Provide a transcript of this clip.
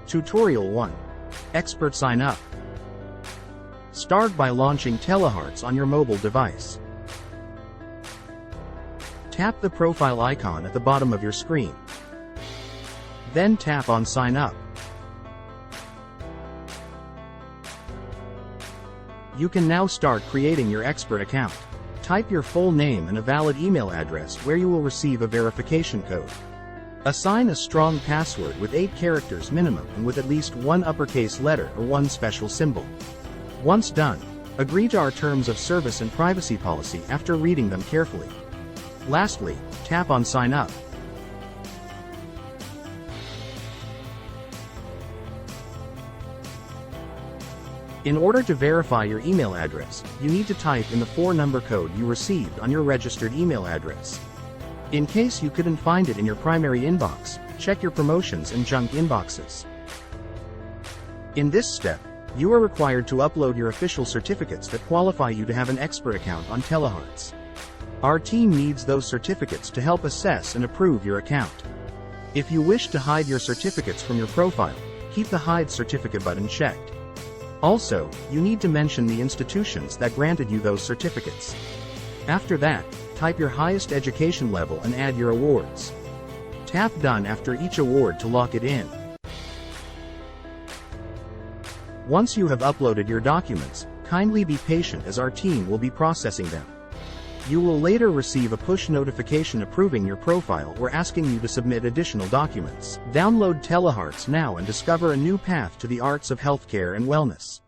Tutorial 1. Expert Sign Up. Start by launching Telehearts on your mobile device. Tap the profile icon at the bottom of your screen. Then tap on Sign Up. You can now start creating your Expert account. Type your full name and a valid email address where you will receive a verification code. Assign a strong password with 8 characters minimum and with at least one uppercase letter or one special symbol. Once done, agree to our terms of service and privacy policy after reading them carefully. Lastly, tap on Sign Up. In order to verify your email address, you need to type in the 4-number code you received on your registered email address. In case you couldn't find it in your primary inbox, check your promotions and junk inboxes. In this step, you are required to upload your official certificates that qualify you to have an Expert account on Telehearts. Our team needs those certificates to help assess and approve your account. If you wish to hide your certificates from your profile, keep the Hide Certificate button checked. Also, you need to mention the institutions that granted you those certificates. After that, type your highest education level and add your awards. Tap Done after each award to lock it in. Once you have uploaded your documents, kindly be patient as our team will be processing them. You will later receive a push notification approving your profile or asking you to submit additional documents. Download Telehearts now and discover a new path to the arts of healthcare and wellness.